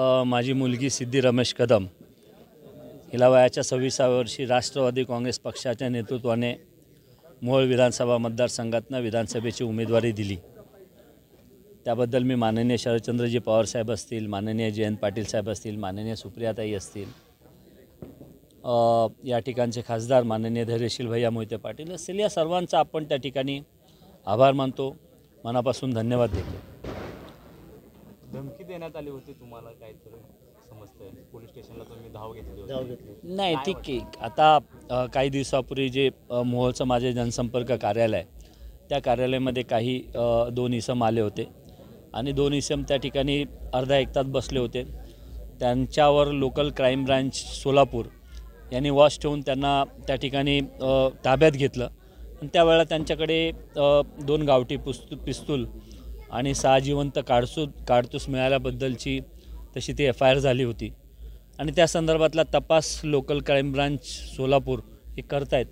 माझी मुलगी सिद्धी रमेश कदम हिला वयाच्या 26व्या वर्षी राष्ट्रवादी काँग्रेस पक्षाच्या नेतृत्वाने मोहोळ विधानसभा मतदारसंघातून विधानसभेची उमेदवारी दिली। त्याबद्दल मी माननीय शरदचंद्रजी पवार साहेब असतील, माननीय जयंत पाटील साहेब असतील, माननीय सुप्रियाताई असतील, या ठिकाणचे खासदार माननीय धैर्यशील भैया मोहिते पाटील असतील, या सर्वांचा आपण त्या ठिकाणी आभार मानतो, मनापासून धन्यवाद देतो। धमकी देण्यात आली होती तुम्हाला काहीतरी समजतंय? पोलीस स्टेशनला तुम्ही धाव घेतली? नाही, ठीक आहे। आता काही दिवसापूर्वी जे मोहोळचं माझे जनसंपर्क कार्यालय त्या कार्यालयामध्ये काही 2 इसम आले होते आणि 2 इसम त्या ठिकाणी अर्धा एक तास बसले होते। त्यांच्यावर लोकल क्राईम ब्रांच सोलापूर यांनी वॉच ठेवून त्यांना त्या ठिकाणी ताब्यात घेतलं आणि त्यावेळेला त्यांच्याकडे 2 गावठी पिस्तूल आणि 6 जिवंत काडतूस मिळाल्याबद्दलची तशी ती FIR झाली होती आणि त्या संदर्भातला तपास लोकल क्राईम ब्रांच सोलापूर हे करतायत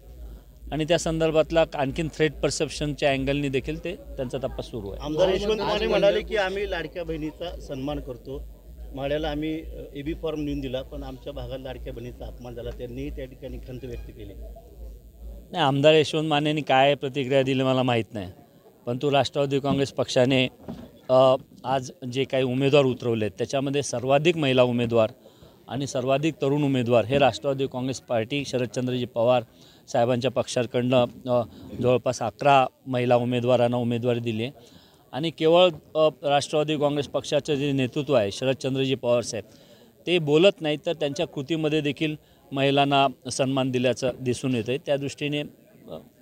आणि त्या संदर्भातला आणखीन थ्रेट परसेप्शनच्या अँगलनी देखील त्यांचा तपास सुरू आहे। आमदार यशवंत माने म्हणाले की आम्ही लाडक्या बहिणीचा सन्मान करतो, माड्याला आम्ही AB फॉर्म नेऊन दिला, पण आमच्या भागात लाडक्या बहिणीचा अपमान झाला, त्यांनी त्या ठिकाणी खंत व्यक्त केली। नाही, आमदार यशवंत मानेंनी काय प्रतिक्रिया दिली मला माहीत नाही, परंतु राष्ट्रवादी काँग्रेस पक्षाने आज जे काही उमेदवार उतरवले त्याच्यामध्ये सर्वाधिक महिला उमेदवार आणि सर्वाधिक तरुण उमेदवार हे राष्ट्रवादी काँग्रेस पार्टी शरदचंद्रजी पवार साहेबांच्या पक्षाकडनं जवळपास 11 महिला उमेदवारांना उमेदवारी दिली आहे आणि केवळ राष्ट्रवादी काँग्रेस पक्षाचं जे नेतृत्व आहे शरदचंद्रजी पवार साहेब ते बोलत नाही तर त्यांच्या कृतीमध्ये देखील महिलांना सन्मान दिल्याचं दिसून येतं आहे। त्या दृष्टीने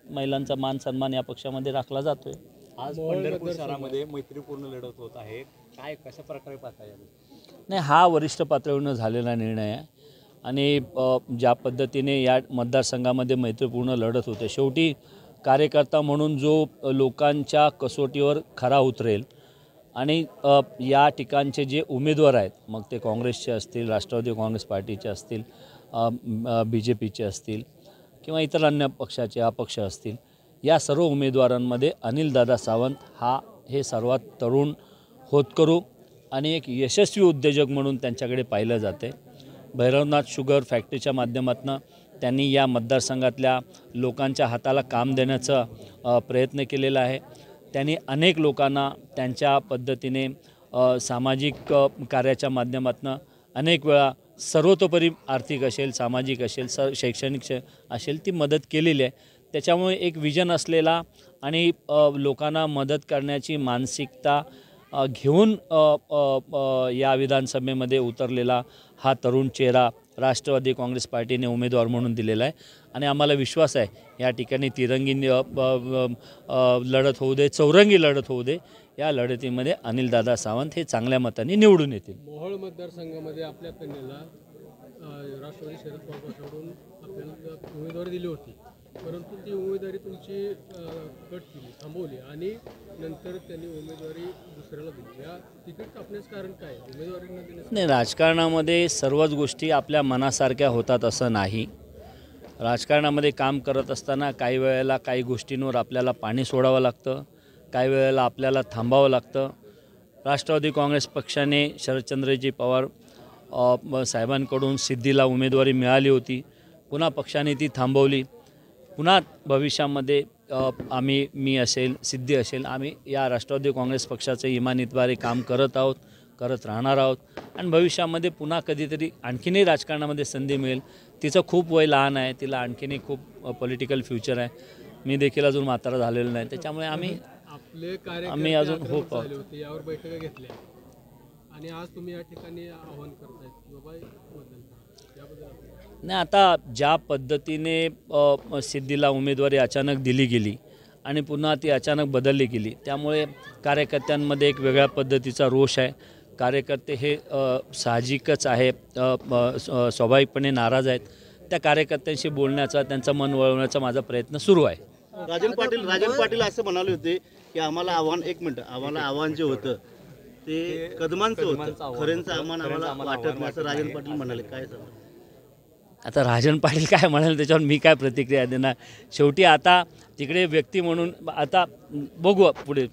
महिलांचा मान सन्मान या पक्षामध्ये राखला जातो आहे। आज पंढरपूर शहरामध्ये मैत्रीपूर्ण लढत होत आहे, काय कशा प्रकारे पाहता येईल? नाही, हा वरिष्ठ पातळीवर झालेला निर्णय आहे आणि ज्या पद्धतीने या मतदारसंघामध्ये मैत्रीपूर्ण लढत होते, शेवटी कार्यकर्ता म्हणून जो लोकांच्या कसोटीवर खरा उतरेल आणि या ठिकाणचे जे उमेदवार आहेत, मग ते काँग्रेसचे असतील, राष्ट्रवादी काँग्रेस पार्टीचे असतील, BJPचे असतील किंवा इतर अन्य पक्षाचे अपक्ष असतील, या सर्व उमेदवारांमध्ये अनिलदादा सावंत हे सर्वात तरुण होतकरू आणि एक यशस्वी उद्योजक म्हणून त्यांच्याकडे पाहिलं जाते। भैरवनाथ शुगर फॅक्टरीच्या माध्यमातून त्यांनी या मतदारसंघातल्या लोकांच्या हाताला काम देण्याचा प्रयत्न केलेला आहे। त्यांनी अनेक लोकांना त्यांच्या पद्धतीने सामाजिक कार्याच्या माध्यमातून अनेक वेळा सर्वतोपरी आर्थिक असेल, सामाजिक असेल, शैक्षणिक असेल ती मदत केलेली आहे। त्याच्यामुळे एक विजन असलेला आणि लोकांना मदत करण्याची मानसिकता घेऊन या विधानसभेमध्ये उतरलेला हा तरुण चेहरा राष्ट्रवादी काँग्रेस पार्टीने उमेदवार म्हणून दिलेला आहे आणि आम्हाला विश्वास आहे या ठिकाणी तिरंगी लढत होऊ दे, चौरंगी लढत होऊ दे, या लढतीमध्ये अनिलदादा सावंत हे चांगल्या मतांनी निवडून येतील। मोहोळ मतदारसंघामध्ये आपल्या कन्याला राष्ट्रवादी शरद पवार पक्षाकडून आपल्याला उमेदवारी दिली होती, परंतु ती उमेदवारी तुमची कट केली, थांबवली आणि नंतर त्यांनी उमेदवारी दुसऱ्याला दिली। या तिकीट कापण्याचं कारण काय? उमेदवारी न देण्याचं? नाही, राजकारणामध्ये सर्वच गोष्टी आपल्या मनासारख्या होतात असं नाही। राजकारणामध्ये काम करत असताना काही वेळेला काही गोष्टींवर आपल्याला पाणी सोडावं लागतं, काही वेळेला आपल्याला थांबावं लागतं। राष्ट्रवादी काँग्रेस पक्षाने शरदचंद्रजी पवार साहेबांकडून सिद्धीला उमेदवारी मिळाली होती, पुन्हा पक्षाने ती थांबवली, पुन्हा भविष्यामध्ये मी असेल, सिद्धी असेल, आम्ही या राष्ट्रवादी काँग्रेस पक्षाचं इमानीद्वारे काम करत आहोत, करत राहणार आहोत आणि भविष्यामध्ये पुन्हा कधीतरी आणखीनही राजकारणामध्ये संधी मिळेल। तिचं खूप वय लहान आहे, तिला आणखीनही खूप पॉलिटिकल फ्युचर आहे, मी देखील अजून म्हातारा झालेलो नाही, त्याच्यामुळे आम्ही अजून होप आहोत। यावर बैठका घेतल्या आणि आज तुम्ही या ठिकाणी आव्हान करताय की बाबा नाही, आता ज्या पद्धतीने सिद्धीला उमेदवारी अचानक दिली गेली आणि पुन्हा ती अचानक बदलली गेली, त्यामुळे कार्यकर्त्यांमध्ये एक वेगळ्या पद्धतीचा रोष आहे। कार्यकर्ते हे साहजिकच आहे, स्वाभाविकपणे नाराज आहेत। त्या कार्यकर्त्यांशी बोलण्याचा, त्यांचं मन वळवण्याचा माझा प्रयत्न सुरू आहे। राजन पाटील असं म्हणाले होते की आम्हाला आव्हान जे होतं ते कदमांचं होतं, खरेंचं आम्हाला वाटत नाही असं राजन पाटील म्हणाले, काय सांगा? आता राजन पाटील काय म्हणाले त्याच्यावर मी काय प्रतिक्रिया देणार? शेवटी आता तिकडे व्यक्ती म्हणून आता बघू पुढे